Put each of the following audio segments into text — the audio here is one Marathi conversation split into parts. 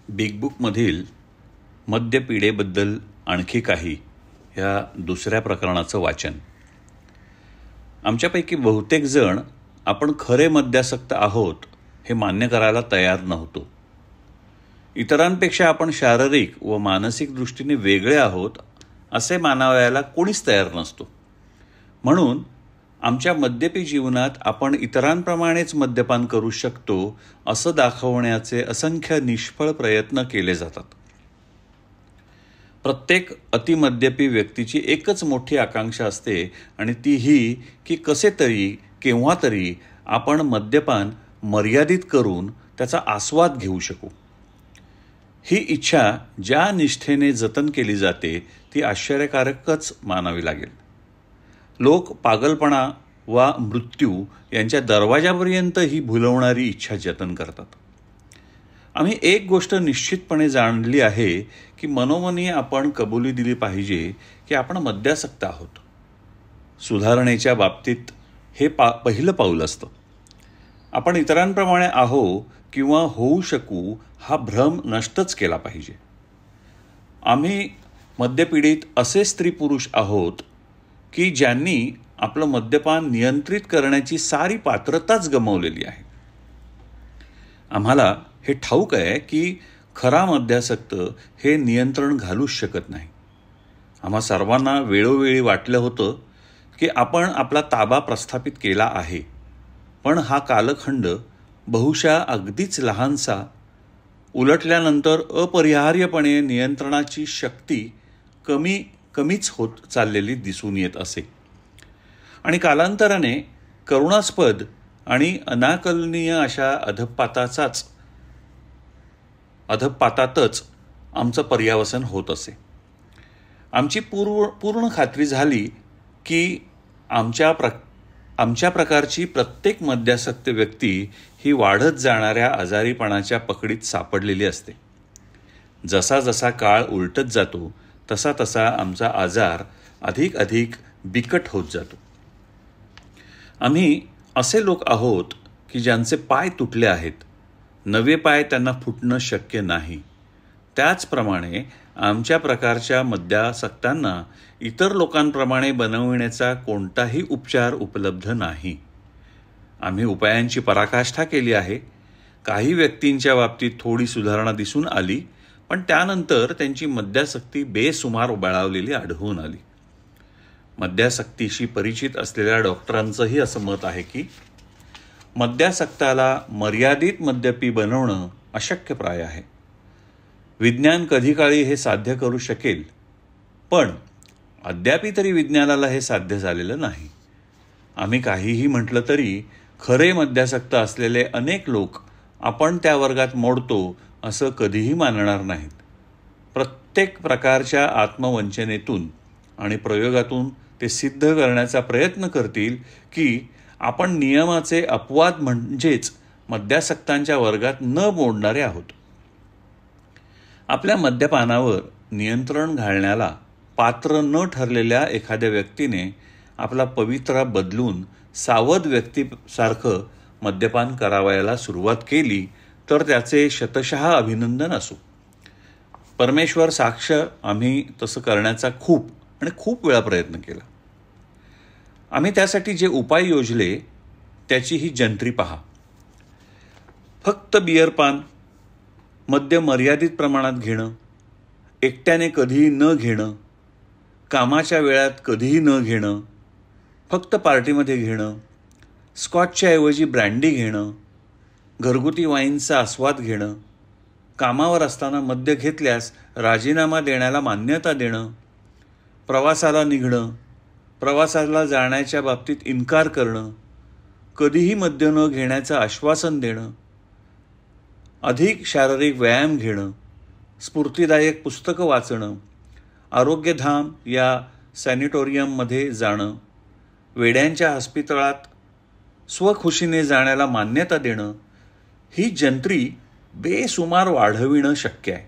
बिग बुकमधील मद्यपिढेबद्दल आणखी काही ह्या दुसऱ्या प्रकरणाचं वाचन. आमच्यापैकी बहुतेक जण आपण खरे मद्यासक्त आहोत हे मान्य करायला तयार नव्हतो. इतरांपेक्षा आपण शारीरिक व मानसिक दृष्टीने वेगळे आहोत असे मानावयाला कोणीच तयार नसतो. म्हणून आमच्या मद्यपी जीवनात आपण इतरांप्रमाणेच मद्यपान करू शकतो असं दाखवण्याचे असंख्य निष्फळ प्रयत्न केले जातात. प्रत्येक अतिमद्यपी व्यक्तीची एकच मोठी आकांक्षा असते आणि ती ही की कसे तरी केव्हा तरी आपण मद्यपान मर्यादित करून त्याचा आस्वाद घेऊ शकू. ही इच्छा ज्या निष्ठेने जतन केली जाते ती आश्चर्यकारकच मानावी लागेल. लोक पागलपणा वा मृत्यू यांच्या दरवाजापर्यंत ही भुलवणारी इच्छा जतन करतात. आम्ही एक गोष्ट निश्चितपणे जाणली आहे की मनोमनी आपण कबुली दिली पाहिजे की आपण मद्यासक्त आहोत. सुधारणेच्या बाबतीत हे पहिलं पाऊल असतं. आपण इतरांप्रमाणे आहो किंवा होऊ शकू हा भ्रम नष्टच केला पाहिजे. आम्ही मद्यपिढीत असे स्त्री पुरुष आहोत की ज्यांनी आपलं मद्यपान नियंत्रित करण्याची सारी पात्रताच गमावलेली आहे. आम्हाला हे ठाऊक आहे की खरा मद्यासक्त हे नियंत्रण घालूच शकत नाही. आम्हा सर्वांना वेळोवेळी वाटलं होतं की आपण आपला ताबा प्रस्थापित केला आहे, पण हा कालखंड बहुशा अगदीच लहानसा उलटल्यानंतर अपरिहार्यपणे नियंत्रणाची शक्ती कमीच होत चाललेली दिसून येत असे. आणि कालांतराने करुणास्पद आणि अनाकलनीय अशा अधःपातातच आमचं पर्यावसन होत असे. आमची पूर्ण खात्री झाली की आमच्या प्रकारची प्रत्येक मद्यासक्त व्यक्ती ही वाढत जाणाऱ्या आजारीपणाच्या पकडीत सापडलेली असते. जसा जसा काळ उलटत जातो तसा तसा आमचा आजार अधिक बिकट होत जातो. आम्ही असे लोक आहोत की ज्यांचे पाय तुटले आहेत. नवे पाय त्यांना फुटणं शक्य नाही. त्याचप्रमाणे आमच्या प्रकारच्या मद्यासक्तांना इतर लोकांप्रमाणे बनविण्याचा कोणताही उपचार उपलब्ध नाही. आम्ही उपायांची पराकाष्ठा केली आहे. काही व्यक्तींच्या बाबतीत थोडी सुधारणा दिसून आली, पण त्यानंतर त्यांची मद्यासक्ती बेसुमार बळावलेली आढळून आली. मद्यासक्तीशी परिचित असलेल्या डॉक्टरांचंही असं मत आहे की मद्यासक्ताला मर्यादित मद्यपी बनवणं अशक्यप्राय आहे. विज्ञान कधी काळी हे साध्य करू शकेल, पण अद्यापि तरी विज्ञानाला हे साध्य झालेलं नाही. आम्ही काहीही म्हटलं तरी खरे मद्यासक्त असलेले अनेक लोक आपण त्या वर्गात मोडतो असं कधीही मानणार नाहीत. प्रत्येक प्रकारच्या आत्मवंचनेतून आणि प्रयोगातून ते सिद्ध करण्याचा प्रयत्न करतील की आपण नियमाचे अपवाद म्हणजेच मद्यासक्तांच्या वर्गात न मोडणारे आहोत. आपल्या मद्यपानावर नियंत्रण घालण्याला पात्र न ठरलेल्या एखाद्या व्यक्तीने आपला पवित्रा बदलून सावध व्यक्तीसारखं मद्यपान करावयाला सुरुवात केली तर त्याचे शतशः अभिनंदन असो. परमेश्वर साक्ष आम्ही तसं करण्याचा खूप वेळा प्रयत्न केला. आम्ही त्यासाठी जे उपाय योजले त्याची ही जंत्री पहा. फक्त बिअरपान, मद्य मर्यादित प्रमाणात घेणं, एकट्याने कधीही न घेणं, कामाच्या वेळात कधीही न घेणं, फक्त पार्टीमध्ये घेणं, स्कॉचच्या ऐवजी ब्रँडी घेणं, घरगुती वाईनचा आस्वाद घेणं, कामावर असताना मद्य घेतल्यास राजीनामा देण्याला मान्यता देणं, प्रवासाला निघणं, प्रवासाला जाण्याच्या बाबतीत इन्कार करणं, कधीही मद्य न घेण्याचं आश्वासन देणं, अधिक शारीरिक व्यायाम घेणं, स्फूर्तिदायक पुस्तकं वाचणं, आरोग्यधाम या सॅनिटोरियममध्ये जाणं, वेड्यांच्या हस्पितळात स्वखुशीने जाण्याला मान्यता देणं, ही जंत्री बेसुमार वाढविणं शक्य आहे.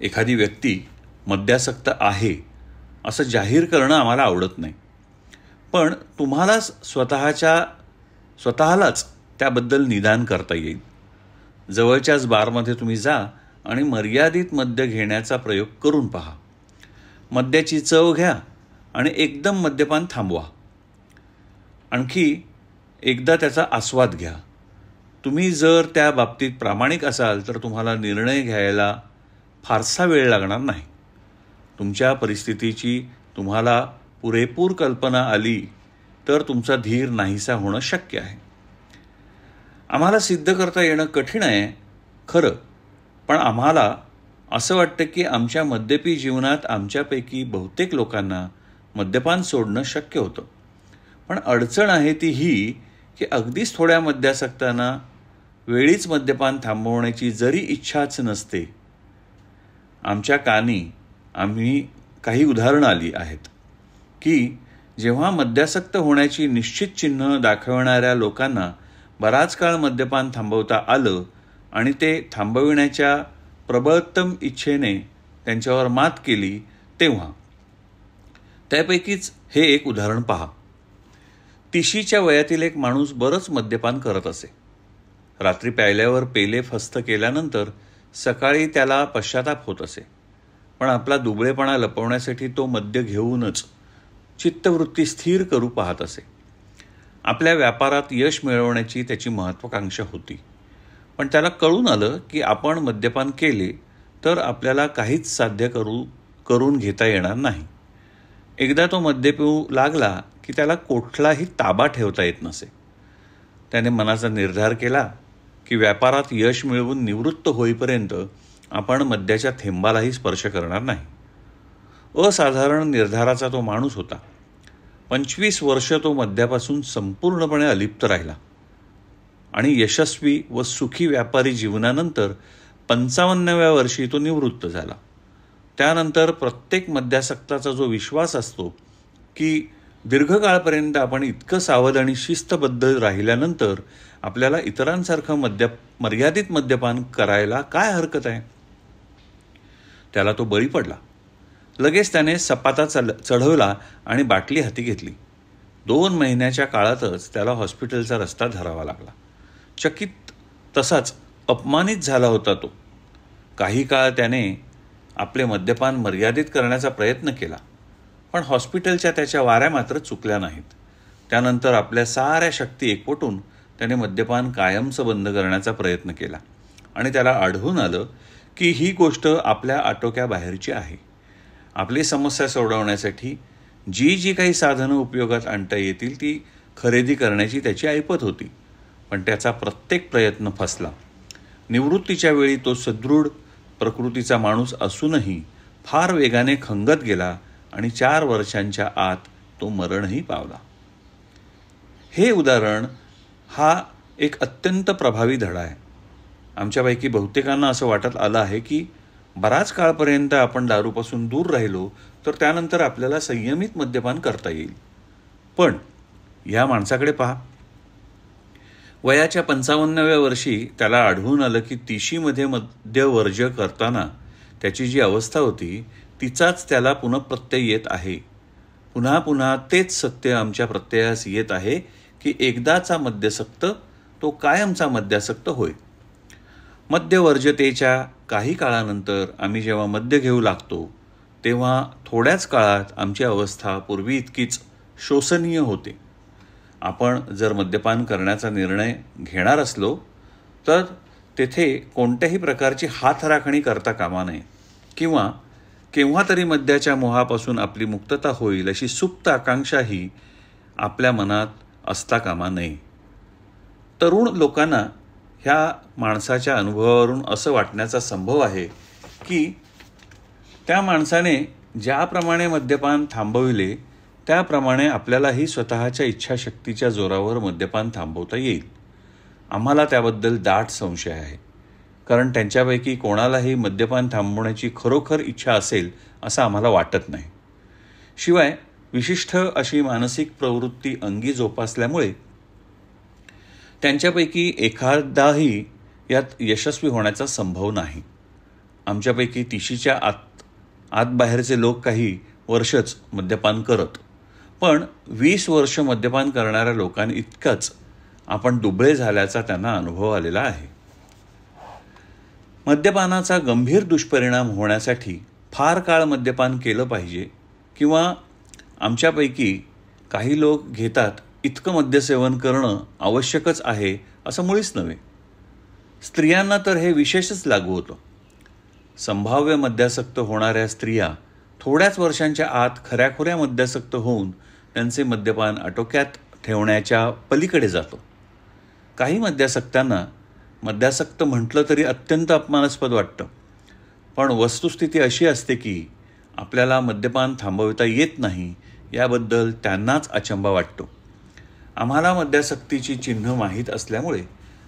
एखादी व्यक्ती मद्यासक्त आहे असं जाहीर करणं आम्हाला आवडत नाही, पण तुम्हाला स्वतःलाच त्याबद्दल निदान करता येईल. जवळच्याच बारमध्ये तुम्ही जा आणि मर्यादित मद्य घेण्याचा प्रयोग करून पहा. मद्याची चव घ्या आणि एकदम मद्यपान थांबवा. आणखी एकदा त्याचा आस्वाद घ्या. तुम्ही जर त्या बाबतीत प्रामाणिक असाल तर तुम्हाला निर्णय घ्यायला फारसा वेळ लागणार नाही. तुमच्या परिस्थितीची तुम्हाला पुरेपूर कल्पना आली तर तुमचा धीर नाहीसा होणं शक्य आहे. आम्हाला सिद्ध करता येणं कठीण आहे खरं, पण आम्हाला असं वाटतं की आमच्या मद्यपी जीवनात आमच्यापैकी बहुतेक लोकांना मद्यपान सोडणं शक्य होतं. पण अडचण आहे ती ही की अगदीच थोड्या मद्यासक्तांना वेळीच मद्यपान थांबवण्याची जरी इच्छाच नसते. आमच्या कानी आम्ही काही उदाहरणं आली आहेत की जेव्हा मद्यासक्त होण्याची निश्चित चिन्ह दाखवणाऱ्या लोकांना बराच काळ मद्यपान थांबवता आलं आणि ते थांबविण्याच्या प्रबळतम इच्छेने त्यांच्यावर मात केली तेव्हा. त्यापैकीच हे एक उदाहरण पहा. 30च्या वयातील एक माणूस बरंच मद्यपान करत असे. रात्री प्यायल्यावर पेले फस्त केल्यानंतर सकाळी त्याला पश्चाताप होत असे. पण आपला दुबळेपणा लपवण्यासाठी तो मद्य घेऊनच चित्तवृत्ती स्थिर करू पाहत असे. आपल्या व्यापारात यश मिळवण्याची त्याची महत्त्वाकांक्षा होती. पण त्याला कळून आलं की आपण मद्यपान केले तर आपल्याला काहीच साध्य करून घेता येणार नाही. एकदा तो मद्य पिऊ लागला की त्याला कुठलाही ताबा ठेवता येत नसे. त्याने मनाचा निर्धार केला की व्यापारात यश मिळवून निवृत्त होईपर्यंत आपण मद्याच्या थेंबालाही स्पर्श करणार नाही. असाधारण निर्धाराचा तो माणूस होता. 25 वर्ष तो मद्यापासून संपूर्णपणे अलिप्त राहिला आणि यशस्वी व सुखी व्यापारी जीवनानंतर 55व्या वर्षी तो निवृत्त झाला. त्यानंतर प्रत्येक मद्यासक्ताचा जो विश्वास असतो की दीर्घकाळपर्यंत आपण इतकं सावध आणि शिस्तबद्ध राहिल्यानंतर आपल्याला इतरांसारखं मर्यादित मद्यपान करायला काय हरकत आहे, त्याला तो बळी पडला. लगेच त्याने सपाटा चढवला आणि बाटली हाती घेतली. 2 महिन्याच्या काळातच त्याला हॉस्पिटलचा रस्ता धरावा लागला. चकित तसाच अपमानित झाला होता तो. काही काळ त्याने आपले मद्यपान मर्यादित करण्याचा प्रयत्न केला, पण हॉस्पिटलच्या त्याच्या वाऱ्या मात्र चुकल्या नाहीत. त्यानंतर आपल्या साऱ्या शक्ती एकवटून त्याने मद्यपान कायमचं बंद करण्याचा प्रयत्न केला आणि त्याला आढळून आलं की ही गोष्ट आपल्या आटोक्याबाहेरची आहे. आपली समस्या सोडवण्यासाठी जी काही साधनं उपयोगात आणता येतील ती खरेदी करण्याची त्याची ऐपत होती. पण त्याचा प्रत्येक प्रयत्न फसला. निवृत्तीच्या वेळी तो सदृढ प्रकृतीचा माणूस असूनही फार वेगाने खंगत गेला आणि 4 वर्षांच्या आत तो मरणही पावला. हे उदाहरण हा एक अत्यंत प्रभावी धडा आहे. आमच्यापैकी बहुतेकांना असं वाटत आलं आहे की बराच काळपर्यंत आपण दारूपासून दूर राहिलो तर त्यानंतर आपल्याला संयमित मद्यपान करता येईल. पण या माणसाकडे पहा. वयाच्या 55व्या वर्षी त्याला आढळून आलं की 30मध्ये मद्यवर्ज्य करताना त्याची जी अवस्था होती तिचाच त्याला पुनःप्रत्यय येत आहे. पुन्हा पुन्हा तेच सत्य आमच्या प्रत्ययास येत आहे की एकदाचा मद्यासक्त तो कायमचा मद्यासक्त होय. मद्यवर्ज्यतेच्या काही काळानंतर आम्ही जेव्हा मद्य घेऊ लागतो तेव्हा थोड्याच काळात आमची अवस्था पूर्वी इतकीच शोषणीय होते. आपण जर मद्यपान करण्याचा निर्णय घेणार असलो तर तेथे कोणत्याही प्रकारची हातराखणी करता कामा नये किंवा केव्हा तरी मद्याच्या मोहापासून आपली मुक्तता होईल अशी सुप्त आकांक्षाही आपल्या मनात असता कामा नये. तरुण लोकांना ह्या माणसाच्या अनुभवावरून असं वाटण्याचा संभव आहे की त्या माणसाने ज्याप्रमाणे मद्यपान थांबविले त्याप्रमाणे आपल्यालाही स्वतःच्या इच्छाशक्तीच्या जोरावर मद्यपान थांबवता येईल. आम्हाला त्याबद्दल दाट संशय आहे, कारण त्यांच्यापैकी कोणालाही मद्यपान थांबवण्याची खरोखर इच्छा असेल असं आम्हाला वाटत नाही. शिवाय विशिष्ट अशी मानसिक प्रवृत्ती अंगी जोपासल्यामुळे त्यांच्यापैकी एखादाही यात यशस्वी होण्याचा संभव नाही. आमच्यापैकी 30च्या आत बाहेरचे लोक काही वर्षच मद्यपान करत, पण 20 वर्ष मद्यपान करणाऱ्या लोकांइतकाच आपण दुबळे झाल्याचा त्यांना अनुभव आलेला आहे. मद्यपानाचा गंभीर दुष्परिणाम होण्यासाठी फार काळ मद्यपान केलं पाहिजे किंवा आमच्यापैकी काही लोक घेतात इतकं मद्यसेवन करणं आवश्यकच आहे असं मुळीच नव्हे. स्त्रियांना तर हे विशेषच लागू होतं. संभाव्य मद्यासक्त होणाऱ्या स्त्रिया थोड्याच वर्षांच्या आत खऱ्याखुऱ्या मद्यासक्त होऊन त्यांचे मद्यपान आटोक्यात ठेवण्याच्या पलीकडे जातो. काही मद्यासक्तांना मद्यासक्त म्हटलं तरी अत्यंत अपमानास्पद वाटतं. पण वस्तुस्थिती अशी असते की आपल्याला मद्यपान थांबविता येत नाही याबद्दल त्यांनाच अचंबा वाटतो. आम्हाला मद्यासक्तीची चिन्ह माहीत असल्यामुळे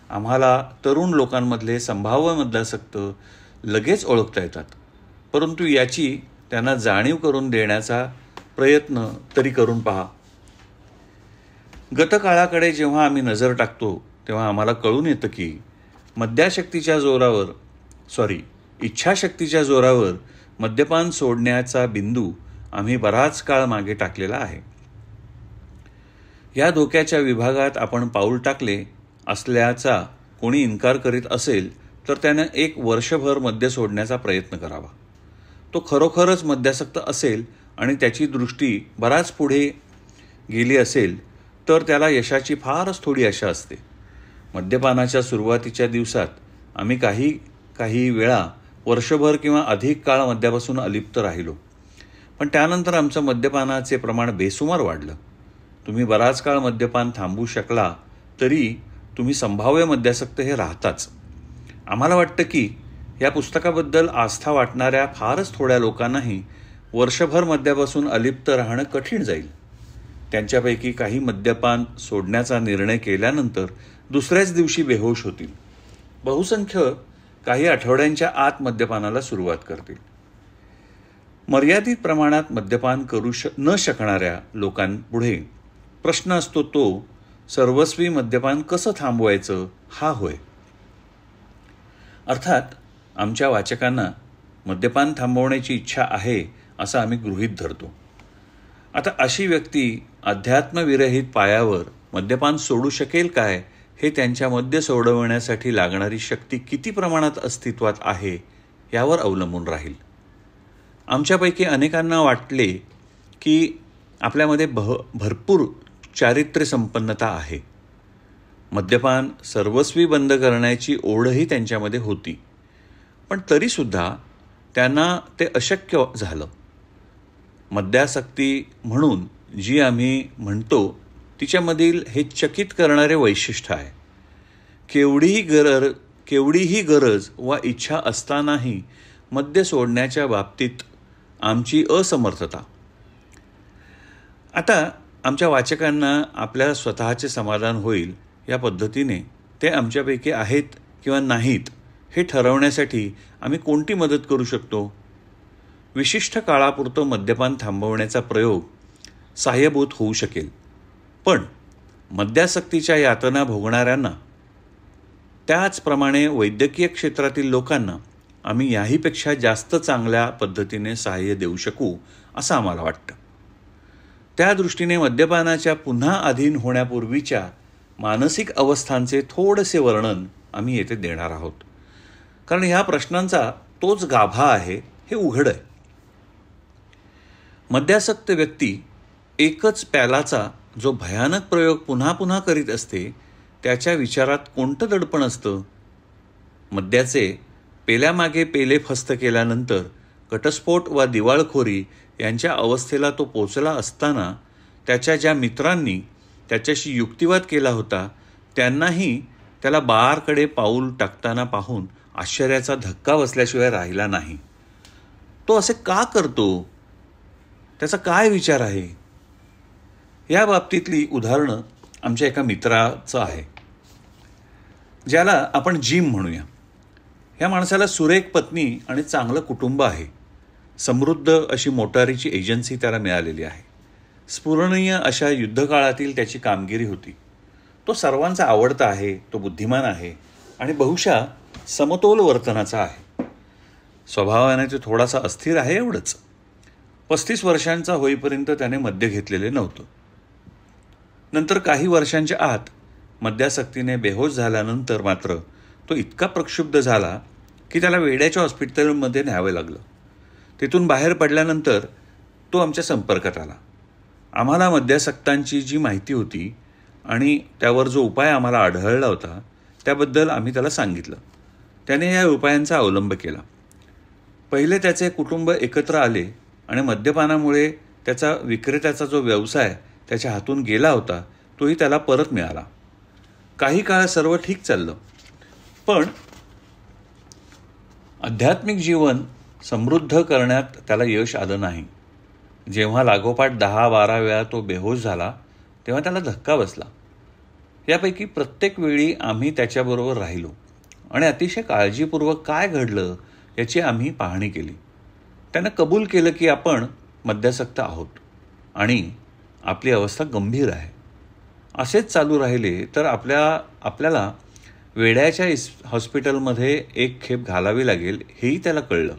आम्हाला तरुण लोकांमधले संभाव्य मद्यासक्त लगेच ओळखता येतात. परंतु याची त्यांना जाणीव करून देण्याचा प्रयत्न तरी करून पहा. गतकाळाकडे जेव्हा आम्ही नजर टाकतो तेव्हा आम्हाला कळून येतं की इच्छाशक्तीच्या जोरावर मद्यपान सोडण्याचा बिंदू आम्ही बराच काळ मागे टाकलेला आहे. या धोक्याच्या विभागात आपण पाऊल टाकले असल्याचा कोणी इन्कार करीत असेल तर त्यानं 1 वर्षभर मद्य सोडण्याचा प्रयत्न करावा. तो खरोखरच मद्यासक्त असेल आणि त्याची दृष्टी बराच पुढे गेली असेल तर त्याला यशाची फारच थोडी आशा असते. मद्यपानाच्या सुरुवातीच्या दिवसात आम्ही काही वेळा वर्षभर किंवा अधिक काळ मद्यापासून अलिप्त राहिलो. पण त्यानंतर आमचं मद्यपानाचे प्रमाण बेसुमार वाढलं. तुम्ही बराच काळ मद्यपान थांबवू शकला तरी तुम्ही संभाव्य मद्यासक्त हे राहताच. आम्हाला वाटतं की या पुस्तकाबद्दल आस्था वाटणाऱ्या फारच थोड्या लोकांनाही वर्षभर मद्यापासून अलिप्त राहणं कठीण जाईल. त्यांच्यापैकी काही मद्यपान सोडण्याचा निर्णय केल्यानंतर दुसऱ्याच दिवशी बेहोश होतील. बहुसंख्य काही आठवड्यांच्या आत मद्यपानाला सुरुवात करतील. मर्यादित प्रमाणात मद्यपान करू न शकणाऱ्या लोकांपुढे प्रश्न असतो तो सर्वस्वी मद्यपान कसं थांबवायचं हा होय. अर्थात आमच्या वाचकांना मद्यपान थांबवण्याची इच्छा आहे असं आम्ही गृहीत धरतो. आता अशी व्यक्ती अध्यात्मविरहित पायावर मद्यपान सोडू शकेल काय हे त्यांच्या मद्य सोडवण्यासाठी लागणारी शक्ती किती प्रमाणात अस्तित्वात आहे यावर अवलंबून राहील. आमच्यापैकी अनेकांना वाटले की आपल्यामध्ये भरपूर चारित्र्य संपन्नता आहे. मद्यपान सर्वस्वी बंद करण्याची ओढही त्यांच्यामध्ये होती. पण तरीसुद्धा त्यांना ते अशक्य झालं. मद्यासक्ती म्हणून जी आम्ही म्हणतो तिच्यामधील हे चकित करणारे वैशिष्ट्य आहे. केवढीही गरज वा इच्छा असतानाही मद्य सोडण्याच्या बाबतीत आमची असमर्थता. आता आमच्या वाचकांना आपल्या स्वतःचे समाधान होईल या पद्धतीने ते आमच्यापैकी आहेत किंवा नाहीत हे ठरवण्यासाठी आम्ही कोणती मदत करू शकतो. विशिष्ट काळापुरतं मद्यपान थांबवण्याचा प्रयोग सहाय्यभूत होऊ शकेल. पण मद्यासक्तीच्या यातना भोगणाऱ्यांना त्याचप्रमाणे वैद्यकीय क्षेत्रातील लोकांना आम्ही याहीपेक्षा जास्त चांगल्या पद्धतीने सहाय्य देऊ शकू असं आम्हाला वाटतं. त्या दृष्टीने मद्यपानाच्या पुन्हा अधीन होण्यापूर्वीच्या मानसिक अवस्थांचे थोडेसे वर्णन आम्ही येथे देणार आहोत. कारण ह्या प्रश्नांचा तोच गाभा आहे हे उघड आहे. मद्यासक्त व्यक्ती एकच प्यालाचा जो भयानक प्रयोग पुन्हा पुन्हा करीत असते त्याच्या विचारात कोणतं दडपण असतं. मद्याचे पेल्यामागे पेले फस्त केल्यानंतर घटस्फोट वा दिवाळखोरी यांच्या अवस्थेला तो पोचला असताना त्याच्या ज्या मित्रांनी त्याच्याशी युक्तिवाद केला होता त्यांनाही त्याला बारकडे पाऊल टाकताना पाहून आश्चर्याचा धक्का बसल्याशिवाय राहिला नाही. तो असे का करतो, त्याचा काय विचार आहे. या बाबतीतली उदाहरणं आमच्या एका मित्राचं आहे ज्याला आपण जिम म्हणूया. ह्या माणसाला सुरेख पत्नी आणि चांगलं कुटुंब आहे. समृद्ध अशी मोटारीची एजन्सी त्याला मिळालेली आहे. स्फुरणीय अशा युद्धकाळातील त्याची कामगिरी होती. तो सर्वांचा आवडता आहे, तो बुद्धिमान आहे आणि बहुशा समतोल वर्तनाचा आहे. स्वभावाने तो थोडासा अस्थिर आहे एवढंच. 35 वर्षांचा होईपर्यंत त्याने मद्य घेतलेले नव्हतं. नंतर काही वर्षांच्या आत मद्यासक्तीने बेहोश झाल्यानंतर मात्र तो इतका प्रक्षुब्ध झाला की त्याला वेड्याच्या हॉस्पिटलमध्ये न्यावं लागलं. तिथून बाहेर पडल्यानंतर तो आमच्या संपर्कात आला. आम्हाला मद्यासक्तांची जी माहिती होती आणि त्यावर जो उपाय आम्हाला आढळला होता त्याबद्दल आम्ही त्याला सांगितलं. त्याने या उपायांचा अवलंब केला. पहिले त्याचे कुटुंब एकत्र आले आणि मद्यपानामुळे त्याचा विक्रेत्याचा जो व्यवसाय त्याच्या हातून गेला होता तोही त्याला परत मिळाला. काही काळ सर्व ठीक चाललं. पण आध्यात्मिक जीवन समृद्ध करण्यात त्याला यश आलं नाही. जेव्हा लागोपाठ 10-12 वेळा तो बेहोश झाला तेव्हा त्याला धक्का बसला. यापैकी प्रत्येक वेळी आम्ही त्याच्याबरोबर राहिलो आणि अतिशय काळजीपूर्वक काय घडलं याची आम्ही पाहणी केली. त्यानं कबूल केलं की आपण मद्यासक्त आहोत आणि आपली अवस्था गंभीर आहे. असेच चालू राहिले तर आपल्याला वेड्याच्या हॉस्पिटलमध्ये एक खेप घालावी लागेल हेही त्याला कळलं.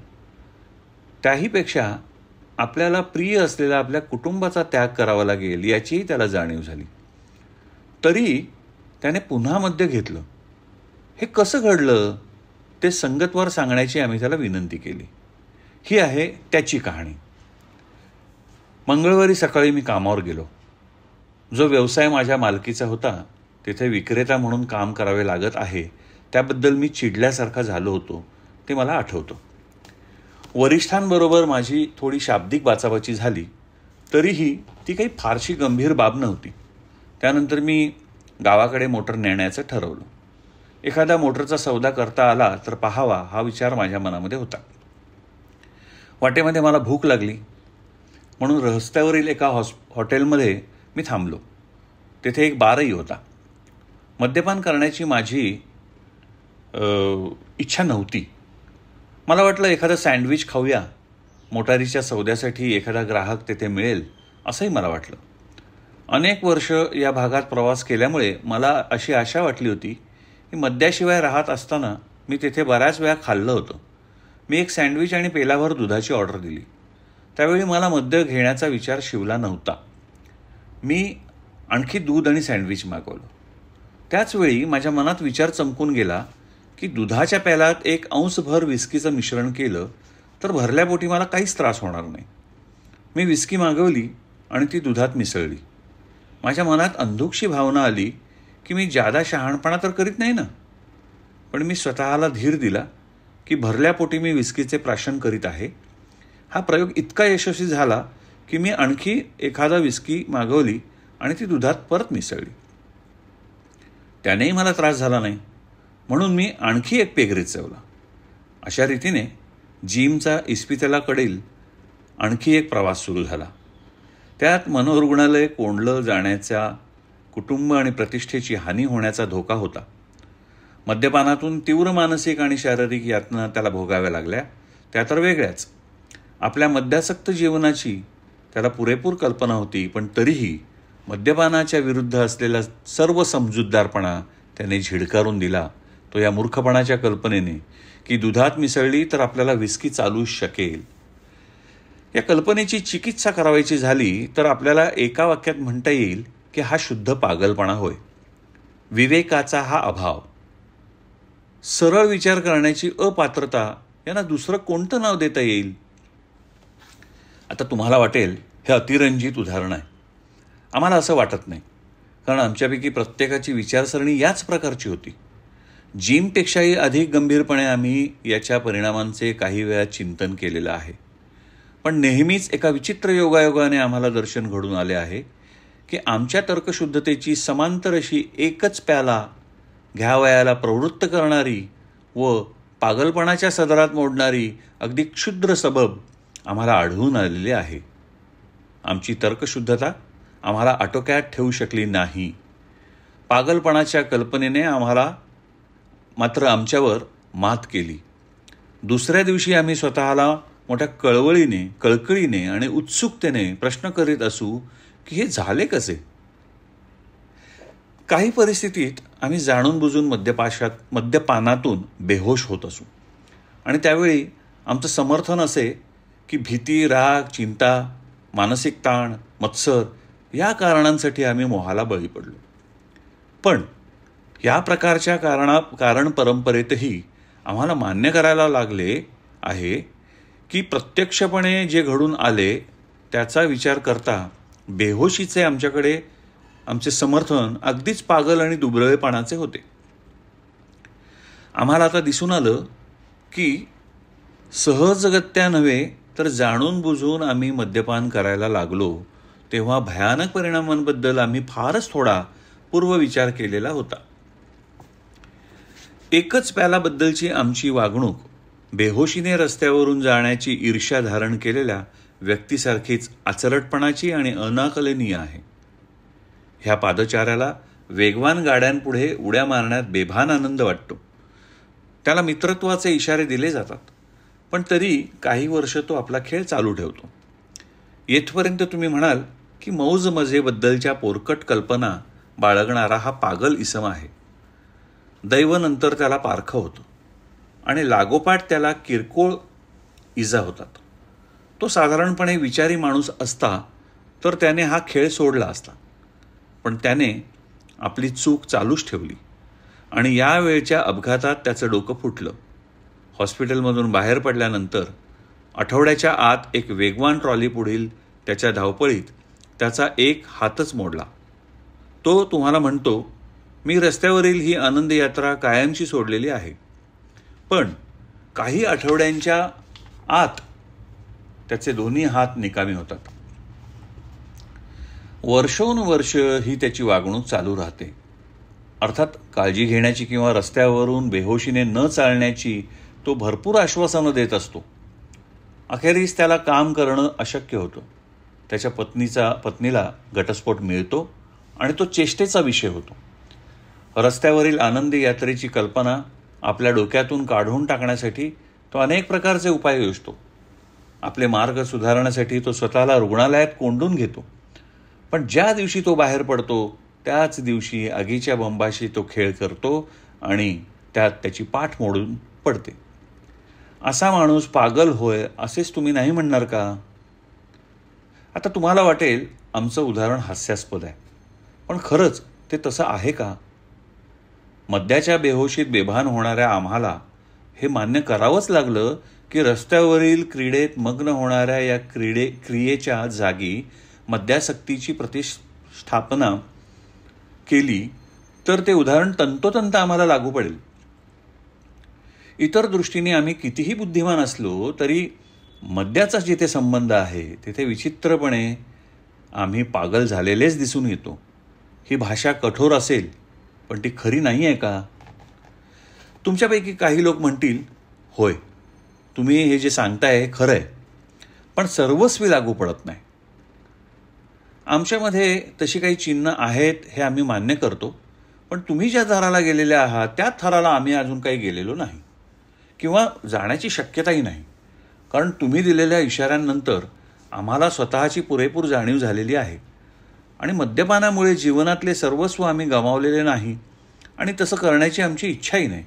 त्याहीपेक्षा आपल्याला प्रिय असलेल्या आपल्या कुटुंबाचा त्याग करावा लागेल याचीही त्याला जाणीव झाली. तरी त्याने पुन्हा मद्य घेतलं. हे कसं घडलं ते संगतवर सांगण्याची आम्ही त्याला विनंती केली. ही आहे त्याची कहाणी. मंगळवारी सकाळी मी कामावर गेलो. जो व्यवसाय माझ्या मालकीचा होता तिथे विक्रेता म्हणून काम करावे लागत आहे त्याबद्दल मी चिडल्यासारखा झालो होतो ते मला आठवतं. वरिष्ठांबरोबर माझी थोडी शाब्दिक बाचाबाची झाली तरीही ती काही फारशी गंभीर बाब नव्हती. त्यानंतर मी गावाकडे मोटर नेण्याचं ठरवलं. एखादा मोटरचा सौदा करता आला तर पाहावा हा विचार माझ्या मनामध्ये होता. वाटेमध्ये मला भूक लागली म्हणून रस्त्यावरील एका हॉटेलमध्ये मी थांबलो. तेथे एक बारही होता. मद्यपान करण्याची माझी इच्छा नव्हती. मला वाटलं एखादं सँडविच खाऊया, मोटारीच्या सौद्यासाठी एखादा ग्राहक तेथे मिळेल असंही मला वाटलं. अनेक वर्ष या भागात प्रवास केल्यामुळे मला अशी आशा वाटली होती की मद्याशिवाय राहत असताना मी तेथे बऱ्याच वेळा खाल्लं होतं. मी एक सँडविच आणि पेलाभर दुधाची ऑर्डर दिली. त्यावेळी मला मद्य घेण्याचा विचार शिवला नव्हता. मी आणखी दूध आणि सँडविच मागवलं. त्याचवेळी माझ्या मनात विचार चमकून गेला की दुधाच्या प्याल्यात 1 अंशभर विस्कीचं मिश्रण केलं तर भरल्या पोटी मला काहीच त्रास होणार नाही. मी विस्की मागवली आणि ती दुधात मिसळली. माझ्या मनात अंधुकशी भावना आली की मी जादा शहाणपणा तर करीत नाही ना. पण मी स्वतःला धीर दिला की भरल्या पोटी मी विस्कीचे प्राशन करीत आहे. हा प्रयोग इतका यशस्वी झाला की मी आणखी एखादा विस्की मागवली आणि ती दुधात परत मिसळली. त्यानेही मला त्रास झाला नाही म्हणून मी आणखी एक पेग रिचवला. अशा रीतीने जिमचा इस्पितळाकडील आणखी एक प्रवास सुरू झाला. त्यात मनोरुग्णालय कोंडलं जाण्याचा, कुटुंब आणि प्रतिष्ठेची हानी होण्याचा धोका होता. मद्यपानातून तीव्र मानसिक आणि शारीरिक यातना त्याला भोगाव्या लागल्या, त्या तर वेगळ्याच. आपल्या मद्यासक्त जीवनाची त्याला पुरेपूर कल्पना होती, पण तरीही मद्यपानाच्या विरुद्ध असलेला सर्व समजूतदारपणा त्याने झिडकारून दिला. तो या मूर्खपणाच्या कल्पनेने की दुधात मिसळली तर आपल्याला विस्की चालू शकेल, या कल्पनेची चिकित्सा करावायची झाली तर आपल्याला एका वाक्यात म्हणता येईल की हा शुद्ध पागलपणा होय. विवेकाचा हा अभाव, सरळ विचार करण्याची अपात्रता यांना दुसरं कोणतं नाव देता येईल? आता तुम्हाला वाटेल हे अतिरंजित उदाहरण आहे. आम्हाला असं वाटत नाही, कारण आमच्यापैकी प्रत्येकाची विचारसरणी याच प्रकारची होती. जिमपेक्षाही अधिक गंभीरपणे आम्ही याच्या परिणामांचे काही वेळा चिंतन केलेलं आहे. पण नेहमीच एका विचित्र योगायोगाने आम्हाला दर्शन घडून आले आहे की आमच्या तर्कशुद्धतेची समांतर अशी एकच प्याला घ्यावयाला प्रवृत्त करणारी व पागलपणाच्या सदरात मोडणारी अगदी क्षुद्र सबब आम्हाला आढळून आलेली आहे. आमची तर्कशुद्धता आम्हाला आटोक्यात ठेवू शकली नाही. पागलपणाच्या कल्पनेने मात्र आमच्यावर मात केली. दुसऱ्या दिवशी आम्ही स्वतःला मोठ्या कळकळीने आणि उत्सुकतेने प्रश्न करीत असू की हे झाले कसे? काही परिस्थितीत आम्ही जाणून बुजून मद्यपानातून बेहोश होत असू आणि त्यावेळी आमचं समर्थन असे की भीती, राग, चिंता, मानसिक ताण, मत्सर या कारणांसाठी आम्ही मोहाला बळी पडलो. पण या प्रकारच्या कारण परंपरेतही आम्हाला मान्य करायला लागले आहे की प्रत्यक्षपणे जे घडून आले त्याचा विचार करता बेहोशीचे आमचे समर्थन अगदीच पागल आणि दुबळेपणाचे होते. आम्हाला आता दिसून आलं की सहजगत्या नव्हे तर जाणून बुजून आम्ही मद्यपान करायला लागलो तेव्हा भयानक परिणामांबद्दल आम्ही फारच थोडा पूर्वविचार केलेला होता. एकच प्यालाबद्दलची आमची वागणूक बेहोशीने रस्त्यावरून जाण्याची ईर्ष्या धारण केलेल्या व्यक्तीसारखीच आचरटपणाची आणि अनाकलनीय आहे. ह्या पादचाऱ्याला वेगवान गाड्यांपुढे उड्या मारण्यात बेभान आनंद वाटतो. त्याला मित्रत्वाचे इशारे दिले जातात, पण तरी काही वर्ष तो आपला खेळ चालू ठेवतो. येथपर्यंत तुम्ही म्हणाल की मौज मजेबद्दलच्या पोरकट कल्पना बाळगणारा हा पागल इसम आहे. दैव नंतर त्याला पारखं होतं आणि लागोपाठ त्याला किरकोळ इजा होतात. तो साधारणपणे विचारी माणूस असता तर त्याने हा खेळ सोडला असता, पण त्याने आपली चूक चालूच ठेवली आणि या वेळच्या अपघातात त्याचं डोकं फुटलं. हॉस्पिटलमधून बाहेर पडल्यानंतर आठवड्याच्या आत एक वेगवान ट्रॉली पुढील त्याच्या धावपळीत त्याचा एक हातच मोडला. तो तुम्हाला म्हणतो, मी रस्त्यावरील ही आनंद यात्रा कायमची सोडलेली आहे. पण काही आठवड्यांच्या आत त्याचे दोन्ही हात निकामी होतात. वर्षोनुवर्ष ही त्याची वागणूक चालू राहते. अर्थात काळजी घेण्याची किंवा रस्त्यावरून बेहोशीने न चालण्याची तो भरपूर आश्वासनं देत असतो. अखेरीस त्याला काम करणं अशक्य होतं. त्याच्या पत्नीला घटस्फोट मिळतो आणि तो चेष्टेचा विषय होतो. रस्त्यावरील आनंदी यात्रेची कल्पना आपल्या डोक्यातून काढून टाकण्यासाठी तो अनेक प्रकारचे उपाय योजतो. आपले मार्ग सुधारण्यासाठी तो स्वतःला रुग्णालयात कोंडून घेतो. पण ज्या दिवशी तो बाहेर पडतो त्याच दिवशी आगीच्या बंबाशी तो खेळ करतो आणि त्यात त्याची पाठ मोडून पडते. असा माणूस पागल होय असेच तुम्ही नाही म्हणणार का? आता तुम्हाला वाटेल आमचं उदाहरण हास्यास्पद आहे, पण खरंच ते तसं आहे का? मद्याच्या बेहोशीत बेभान होणाऱ्या आम्हाला हे मान्य करावंच लागलं की रस्त्यावरील क्रीडेत मग्न होणाऱ्या या क्रियेच्या जागी मद्यासक्तीची प्रतिष्ठापना केली तर ते उदाहरण तंतोतंत आम्हाला लागू पडेल. इतर दृष्टीने आम्ही कितीही बुद्धिमान असलो तरी मद्याचा जिथे संबंध आहे तिथे विचित्रपणे आम्ही पागल झालेलेच दिसून येतो. ही भाषा कठोर असेल पण ती खरी नाही आहे का? तुमच्यापैकी काही लोक म्हणतील, होय तुम्ही हे जे सांगताय खरं आहे, पण सर्वस्वी लागू पडत नाही. आमच्यामध्ये तशी काही चिन्ह आहेत हे आम्ही मान्य करतो, पण तुम्ही ज्या थराला गेलेले आहात त्या थराला आम्ही अजून काही गेलेलो नाही किंवा जाण्याची शक्यताही नाही. कारण तुम्ही दिलेल्या इशाऱ्यांनंतर आम्हाला स्वतःची पुरेपूर जाणीव झालेली आहे आणि मद्यपानामुळे जीवनातले सर्वस्व आम्ही गमावलेले नाही आणि तसं करण्याची आमची इच्छाही नाही.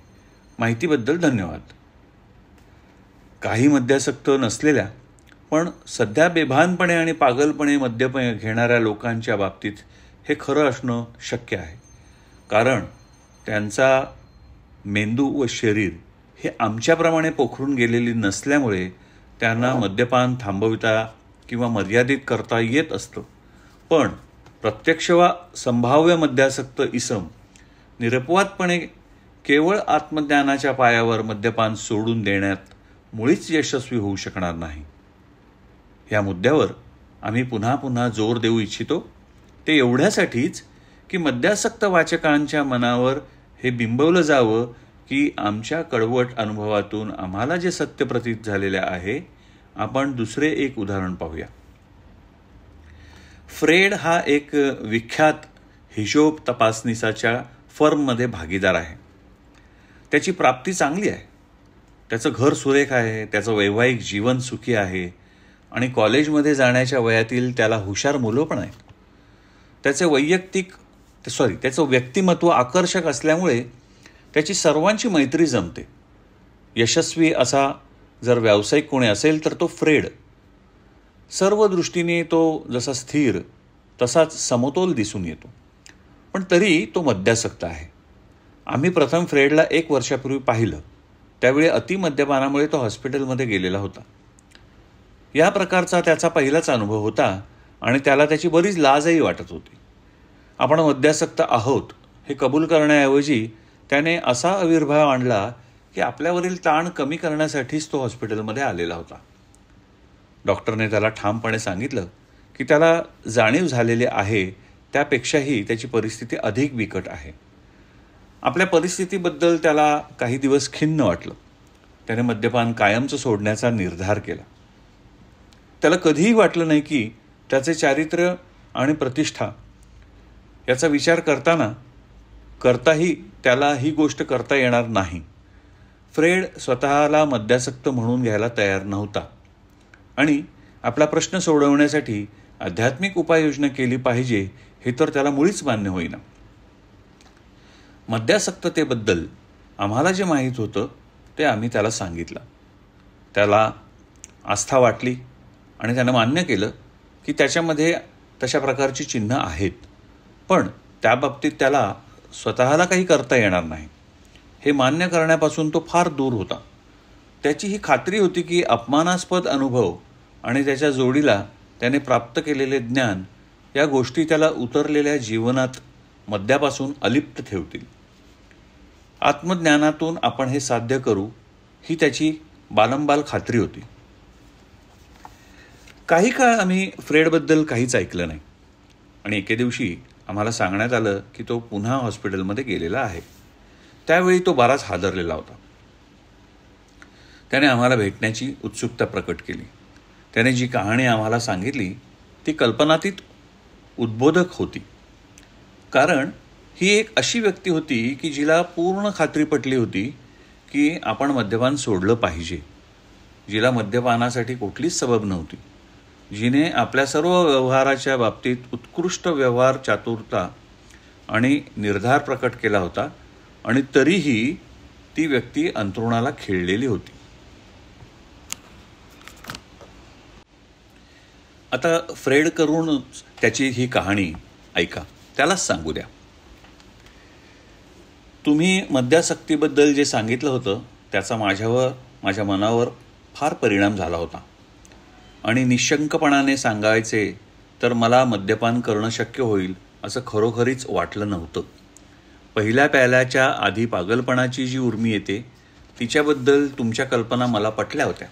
माहितीबद्दल धन्यवाद. काही मद्यासक्त नसलेल्या पण सध्या बेभानपणे आणि पागलपणे मद्यप घेणाऱ्या लोकांच्या बाबतीत हे खरं असणं शक्य आहे, कारण त्यांचा मेंदू व शरीर हे आमच्याप्रमाणे पोखरून गेलेली नसल्यामुळे त्यांना मद्यपान थांबविता किंवा मर्यादित करता येत असतं. पण प्रत्यक्ष वा संभाव्य मद्यासक्त इसम निरपवादपणे केवळ आत्मज्ञानाच्या पायावर मद्यपान सोडून देण्यात मुळीच यशस्वी होऊ शकणार नाही. या मुद्द्यावर आम्ही पुन्हा पुन्हा जोर देऊ इच्छितो, ते एवढ्यासाठीच की मद्यासक्त वाचकांच्या मनावर हे बिंबवलं जावं की आमच्या कडवट अनुभवातून आम्हाला जे सत्य प्रतीत झालेले आहे. आपण दुसरे एक उदाहरण पाहूया. फ्रेड हा एक विख्यात हिशोब तपासणीसाच्या फर्ममध्ये भागीदार आहे. त्याची प्राप्ती चांगली आहे, त्याचं घर सुरेख आहे, त्याचं वैवाहिक जीवन सुखी आहे आणि कॉलेजमध्ये जाण्याच्या वयातील त्याला हुशार मुलं पण आहेत. त्याचं व्यक्तिमत्व आकर्षक असल्यामुळे त्याची सर्वांची मैत्री जमते. यशस्वी असा जर व्यावसायिक कोणी असेल तर तो फ्रेड. सर्व दृष्टीने तो जसा स्थिर तसाच समतोल दिसून येतो, पण तरी तो मद्यासक्त आहे. आम्ही प्रथम फ्रेडला 1 वर्षापूर्वी पाहिलं त्यावेळी अतिमद्यपानामुळे तो हॉस्पिटलमध्ये गेलेला होता. या प्रकारचा त्याचा पहिलाच अनुभव होता आणि त्याला त्याची बरीच लाजही वाटत होती. आपण मद्यासक्त आहोत हे कबूल करण्याऐवजी त्याने असा आविर्भाव आणला की आपल्यावरील ताण कमी करण्यासाठीच तो हॉस्पिटलमध्ये आलेला होता. डॉक्टरने त्याला ठामपणे सांगितलं की त्याला जाणीव झालेली आहे त्यापेक्षाही त्याची परिस्थिती अधिक बिकट आहे. आपल्या परिस्थितीबद्दल त्याला काही दिवस खिन्न वाटलं. त्याने मद्यपान कायमचं सोडण्याचा निर्धार केला. त्याला कधीही वाटलं नाही की त्याचे चारित्र्य आणि प्रतिष्ठा याचा विचार करताही त्याला ही गोष्ट करता येणार नाही. फ्रेड स्वतःला मद्यासक्त म्हणून घ्यायला तयार नव्हता आणि आपला प्रश्न सोडवण्यासाठी आध्यात्मिक उपाययोजना केली पाहिजे हे तर त्याला मुळीच मान्य होईना. मद्यासक्ततेबद्दल आम्हाला जे माहीत होतं ते आम्ही त्याला सांगितलं. त्याला आस्था वाटली आणि त्यानं मान्य केलं की त्याच्यामध्ये तशा प्रकारची चिन्ह आहेत, पण त्याबाबतीत त्याला स्वतःला काही करता येणार नाही हे मान्य करण्यापासून तो फार दूर होता. त्याची ही खात्री होती की अपमानास्पद अनुभव आणि त्याच्या जोडीला त्याने प्राप्त केलेले ज्ञान या गोष्टी त्याला उतरलेल्या जीवनात मद्यापासून अलिप्त ठेवतील. आत्मज्ञानातून आपण हे साध्य करू ही त्याची बालंबाल खात्री होती. काही काळ आम्ही फ्रेडबद्दल काहीच ऐकलं नाही आणि एके दिवशी आम्हाला सांगण्यात आलं की तो पुन्हा हॉस्पिटलमध्ये गेलेला आहे. त्यावेळी तो बराच हादरलेला होता. त्याने आम्हाला भेटण्याची उत्सुकता प्रकट केली. त्याने जी कहाणी आम्हाला सांगितली ती कल्पनातीत उद्बोधक होती, कारण ही एक अशी व्यक्ती होती की जिला पूर्ण खात्री पटली होती की आपण मद्यपान सोडलं पाहिजे, जिला मद्यपानासाठी कुठलीच सबब नव्हती, जिने आपल्या सर्व व्यवहाराच्या बाबतीत उत्कृष्ट व्यवहार चातुरता आणि निर्धार प्रकट केला होता आणि तरीही ती व्यक्ती अंथरुणाला खिळलेली होती. आता फ्रेड करून त्याची ही कहाणी ऐका, त्यालाच सांगू द्या. तुम्ही मद्यासक्तीबद्दल जे सांगितलं होतं त्याचा माझ्या मनावर फार परिणाम झाला होता आणि निशंकपणाने सांगायचे तर मला मद्यपान करणं शक्य होईल असं खरोखरीच वाटलं नव्हतं. पहिल्या प्याल्याच्या आधी पागलपणाची जी उर्मी येते तिच्याबद्दल तुमच्या कल्पना मला पटल्या होत्या,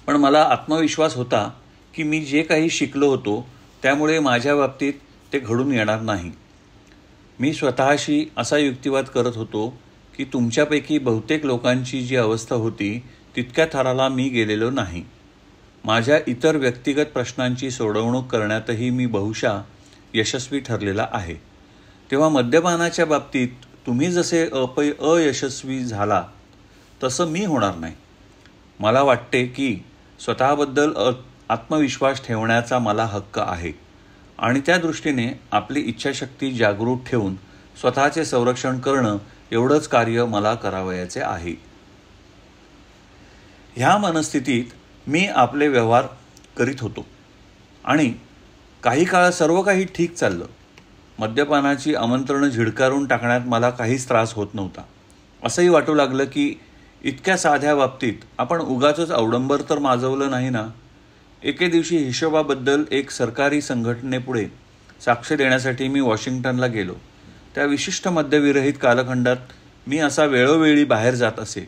पण मला आत्मविश्वास होता की मी जे काही शिकलो होतो त्यामुळे माझ्या बाबतीत ते घडून येणार नाही. मी स्वतःशी असा युक्तिवाद करत होतो की तुमच्यापैकी बहुतेक लोकांची जी अवस्था होती तितक्या थराला मी गेलेलो नाही. माझ्या इतर व्यक्तिगत प्रश्नांची सोडवणूक करण्यातही मी बहुशा यशस्वी ठरलेला आहे. तेव्हा मद्यपानाच्या बाबतीत तुम्ही जसे अयशस्वी झाला तसं मी होणार नाही. मला वाटते की स्वतःबद्दल आत्मविश्वास ठेवण्याचा मला हक्क आहे आणि त्या दृष्टीने आपली इच्छाशक्ती जागृत ठेवून स्वतःचे संरक्षण करणं एवढंच कार्य मला करावयाचे आहे. ह्या मनस्थितीत मी आपले व्यवहार करीत होतो आणि काही काळ सर्व काही ठीक चाललं. मद्यपानाची आमंत्रणं झिडकारून टाकण्यात मला काहीच त्रास होत नव्हता. असंही वाटू लागलं की इतक्या साध्या बाबतीत आपण उगाचच अवडंबर तर माजवलं नाही ना. एके दिवशी हिशोबाबद्दल एक सरकारी संघटनेपुढे साक्ष देण्यासाठी मी वॉशिंग्टनला गेलो. त्या विशिष्ट मद्यविरहित कालखंडात मी असा वेळोवेळी बाहेर जात असे,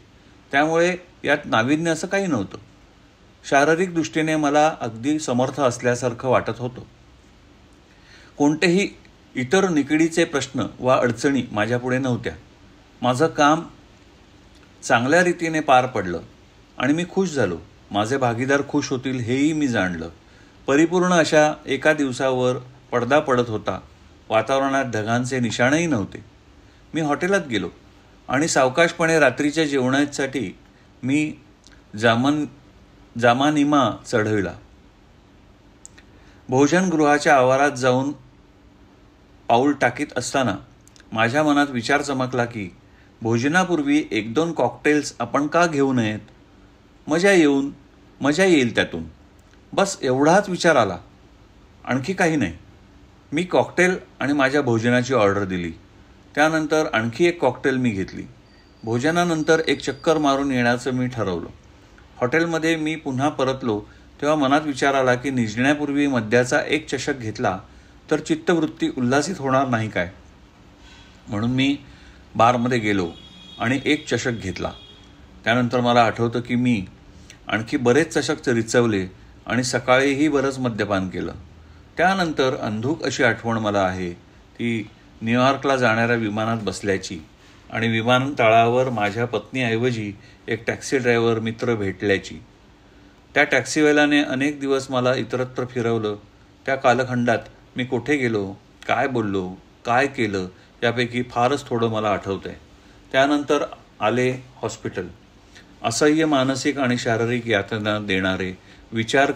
त्यामुळे यात नाविन्य असं काही नव्हतं. शारीरिक दृष्टीने मला अगदी समर्थ असल्यासारखं वाटत होतं. कोणतेही इतर निकडीचे प्रश्न वा अडचणी माझ्यापुढे नव्हत्या. माझं काम चांगल्या रीतीने पार पडलं आणि मी खुश झालो. माझे भागीदार खुश होतील हेही मी जाणलं. परिपूर्ण अशा एका दिवसावर पडदा पडत होता. वातावरणात ढगांचे निशाणही नव्हते. मी हॉटेलात गेलो आणि सावकाशपणे रात्रीच्या जेवणासाठी मी जामानिमा चढविला. भोजनगृहाच्या आवारात जाऊन पाऊल टाकीत असताना माझ्या मनात विचार चमकला की भोजनापूर्वी 1-2 कॉकटेल्स आपण का घेऊ नयेत? मजा येईल त्यातून. बस एवढाच विचार आला, आणखी काही नाही. मी कॉकटेल आणि माझ्या भोजनाची ऑर्डर दिली. त्यानंतर आणखी एक कॉकटेल मी घेतली. भोजनानंतर एक चक्कर मारून येण्याचं मी ठरवलं. हॉटेलमध्ये मी पुन्हा परतलो तेव्हा मनात विचार आला की निजण्यापूर्वी मद्याचा एक चषक घेतला तर चित्तवृत्ती उल्हासित होणार नाही काय. म्हणून मी बारमध्ये गेलो आणि एक चषक घेतला. त्यानंतर मला आठवतं की मी आणखी बरेच चषक रिचवले आणि सकाळीही बरंच मद्यपान केलं. त्यानंतर अंधूक अशी आठवण मला आहे ती न्यूयॉर्कला जाणाऱ्या विमानात बसल्याची आणि विमानतळावर माझ्या पत्नीऐवजी एक टॅक्सी ड्रायव्हर मित्र भेटल्याची. त्या टॅक्सीवाल्याने अनेक दिवस मला इतरत्र फिरवलं. त्या कालखंडात मी कुठे गेलो, काय बोललो, काय केलं यापैकी फारच थोडं मला आठवतंय. त्यानंतर आले हॉस्पिटल. असह्य मानसिक आणि शारीरिक यातना देणारे विचार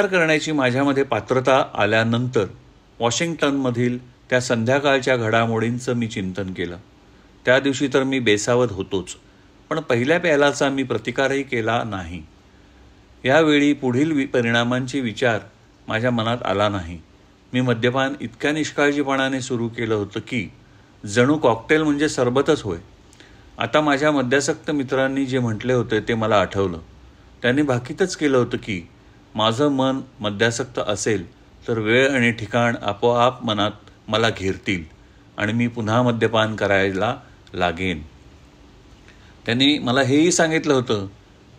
करण्याची माझ्यामध्ये पात्रता आल्यानंतर वॉशिंग्टनमधील त्या संध्याकाळच्या घडामोडींचं मी चिंतन केलं. त्या दिवशी तर मी बेसावध होतोच, पण पहिल्या प्यायलाचा मी प्रतिकारही केला नाही. यावेळी पुढील परिणामांची विचार माझ्या मनात आला नाही. मी मद्यपान इतक्या निष्काळजीपणाने सुरू केलं होतं की जणू कॉकटेल म्हणजे सरबतच होय. आता माझ्या मद्यासक्त मित्रांनी जे म्हटले होते ते मला आठवलं. त्यांनी भाकीतच केलं होतं की माझं मन मद्यासक्त असेल तर वेळ आणि ठिकाण आपोआप मनात मला घेरतील आणि मी पुन्हा मद्यपान करायला लागेन. त्यांनी मला हेही सांगितलं होतं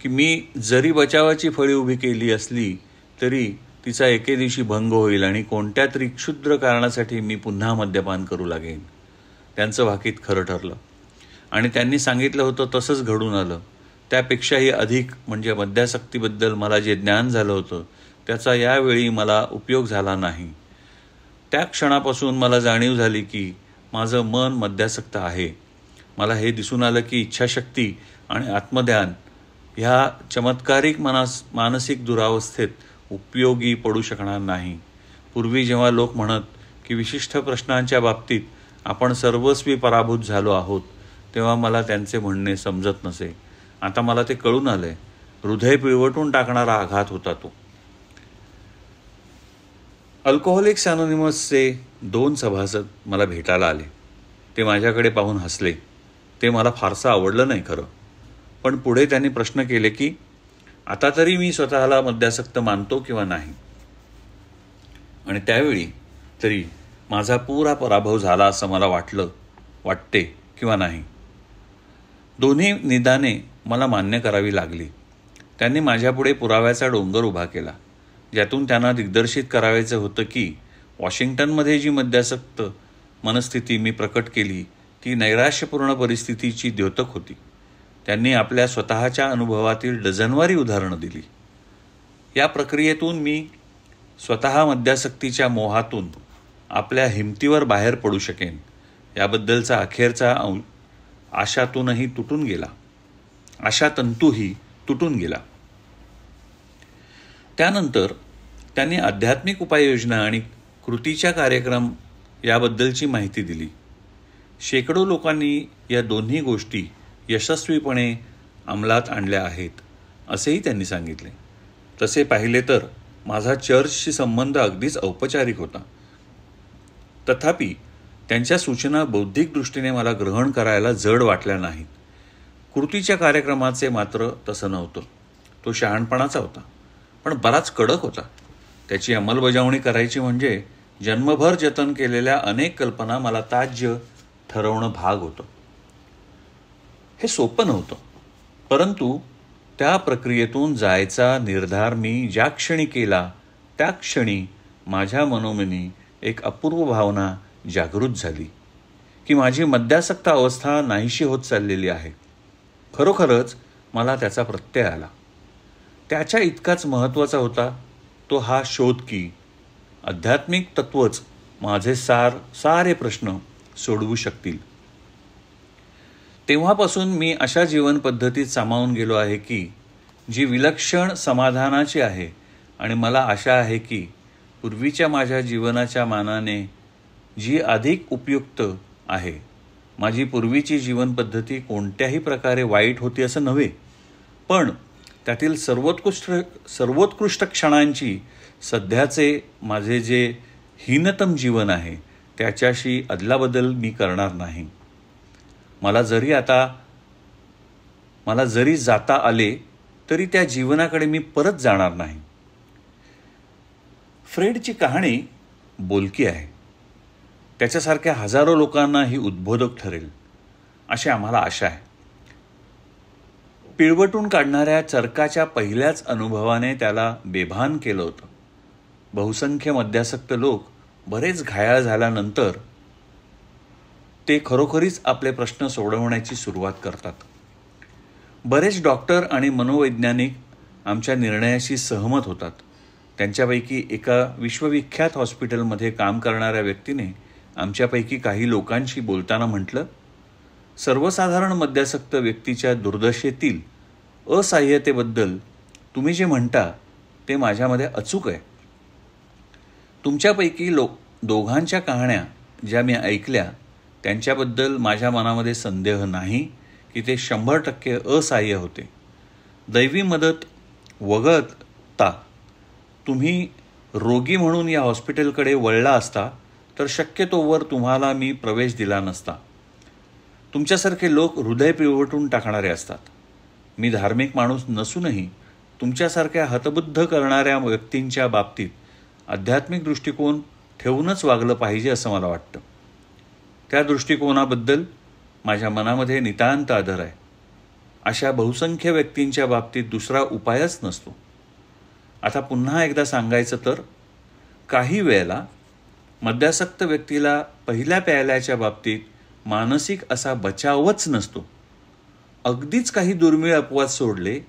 की मी जरी बचावाची फळी उभी केली असली तरी तिचा एके दिवशी भंग होईल आणि कोणत्या तरी क्षुद्र कारणासाठी मी पुन्हा मद्यपान करू लागेन. त्यांचं भाकीत खरं ठरलं आणि त्यांनी सांगितलं होतं तसंच घडून आलं. त्यापेक्षाही अधिक म्हणजे मद्यासक्तीबद्दल मला जे ज्ञान झालं होतं त्याचा यावेळी मला उपयोग झाला नाही. त्या क्षणापासून मला जाणीव झाली की माझं मन मद्यासक्त आहे. मला हे दिसून आलं की इच्छाशक्ती आणि आत्मध्यान ह्या चमत्कारिक मानसिक दुरावस्थेत उपयोगी पडू शकणार नाही. पूर्वी जेव्हा लोक म्हणत की विशिष्ट प्रश्नांच्या बाबतीत आपण सर्वस्वी पराभूत झालो आहोत तेव्हा मला त्यांचे म्हणणे समजत नसे. आता मला ते कळून आलंय. हृदय पिळवटून टाकणारा आघात होता तो. अल्कोहोलिक्स अनोनिमसचे 2 सभासद मला भेटायला आले. ते माझ्याकडे पाहून हसले. ते मला फारसं आवडलं नाही खरं, पण पुढे त्यांनी प्रश्न केले की आता तरी मी स्वतःला मद्यासक्त मानतो किंवा नाही, आणि त्यावेळी तरी माझा पुरा पराभव झाला असं मला वाटते किंवा नाही. दोन्ही निदाने मला मान्य करावी लागली. त्यांनी माझ्यापुढे पुराव्याचा डोंगर उभा केला, ज्यातून त्यांना दिग्दर्शित करायचं होतं की वॉशिंग्टनमध्ये जी मद्यासक्त मनस्थिती मी प्रकट केली ती नैराश्यपूर्ण परिस्थितीची द्योतक होती. त्यांनी आपल्या स्वतःच्या अनुभवातील डझनवारी उदाहरणं दिली. या प्रक्रियेतून मी स्वतः मद्यासक्तीच्या मोहातून आपल्या हिमतीवर बाहेर पडू शकेन याबद्दलचा अखेरचा आशातंतूही तुटून गेला. त्यानंतर त्यांनी आध्यात्मिक उपाययोजना आणि कृतीच्या कार्यक्रम याबद्दलची माहिती दिली. शेकडो लोकांनी या दोन्ही गोष्टी यशस्वीपणे अंमलात आणल्या आहेत असेही त्यांनी सांगितले. तसे पाहिले तर माझा चर्चशी संबंध अगदीच औपचारिक होता. तथापि त्यांच्या सूचना बौद्धिक दृष्टीने मला ग्रहण करायला जड वाटल्या नाहीत. कृतीच्या कार्यक्रमाचे मात्र तसं नव्हतं. तो शहाणपणाचा होता, पण बराच कडक होता. त्याची अंमलबजावणी करायची म्हणजे जन्मभर जतन केलेल्या अनेक कल्पना मला ताज्य ठरवणं भाग होतं. हे सोपं नव्हतं, परंतु त्या प्रक्रियेतून जायचा निर्धार मी ज्या क्षणी केला त्या क्षणी माझ्या मनोमनी एक अपूर्व भावना जागृत झाली की माझी मद्यासक्त अवस्था नाहीशी होत चाललेली आहे. खरोखरच मला त्याचा प्रत्यय आला. त्याच्या इतकाच महत्त्वाचा होता तो हा शोध की आध्यात्मिक तत्वच माझे सारे प्रश्न सोडवू शकतील. तेव्हापासून मी अशा जीवन पद्धतीत सामावून गेलो आहे की जी विलक्षण समाधानाची आहे आणि मला आशा आहे की पूर्वीच्या माझ्या जीवनाच्या मानाने जी अधिक उपयुक्त आहे. माझी पूर्वीची जीवन पद्धती कोणत्याही प्रकारे वाईट होती असं नव्हे, पण त्यातील सर्वोत्कृष्ट क्षणांची सध्याचे माझे जे हीनतम जीवन आहे त्याच्याशी अदलाबदल मी करणार नाही. मला जरी जाता आले तरी त्या जीवनाकडे मी परत जाणार नाही. फ्रेडची कहाणी बोलकी आहे. त्याच्यासारख्या हजारो लोकांना ही उद्बोधक ठरेल अशी आम्हाला आशा आहे. पिळवटून काढणाऱ्या चरकाच्या पहिल्याच अनुभवाने त्याला बेभान केलं होतं. बहुसंख्य मद्यासक्त लोक बरेच घायाळ झाल्यानंतर ते खरोखरीच आपले प्रश्न सोडवण्याची सुरुवात करतात. बरेच डॉक्टर आणि मनोवैज्ञानिक आमच्या निर्णयाशी सहमत होतात. त्यांच्यापैकी एका विश्वविख्यात हॉस्पिटलमध्ये काम करणाऱ्या व्यक्तीने आमच्यापैकी काही लोकांशी बोलताना म्हटलं, सर्वसाधारण मद्यासक्त व्यक्तीच्या दुर्दशेतील असहाय्यतेबद्दल तुम्ही जे म्हणता ते माझ्यामध्ये अचूक आहे. तुमच्यापैकी दोघांच्या कहाण्या ज्या मी ऐकल्या त्यांच्याबद्दल माझ्या मनामध्ये संदेह नाही की ते 100% असहाय्य होते. दैवी मदत वगळता तुम्ही रोगी म्हणून या हॉस्पिटलकडे वळला असता तर शक्यतोवर तुम्हाला मी प्रवेश दिला नसता. तुमच्यासारखे लोक हृदय पिळवटून टाकणारे असतात. मी धार्मिक माणूस नसूनही तुमच्यासारख्या हतबुद्ध करणाऱ्या व्यक्तींच्या बाबतीत आध्यात्मिक दृष्टिकोन ठेवूनच वागलं पाहिजे असं मला वाटतं. त्या दृष्टिकोनाबद्दल माझ्या मनामध्ये नितांत आदर आहे. अशा बहुसंख्य व्यक्तींच्या बाबतीत दुसरा उपायच नसतो. आता पुन्हा एकदा सांगायचं तर काही वेळेला मद्यासक्त व्यक्तीला पहिल्या प्यायल्याच्या बाबतीत मानसिक असा बचावच नसतो. अगदीच काही दुर्मिळ अपवाद सोडले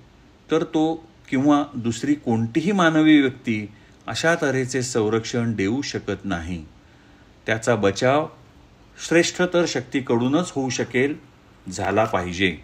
तर तो किंवा दुसरी कोणतीही मानवी व्यक्ती अशा तऱ्हेचे संरक्षण देऊ शकत नाही. त्याचा बचाव श्रेष्ठतर शक्तीकडूनच होऊ शकेल, झाला पाहिजे.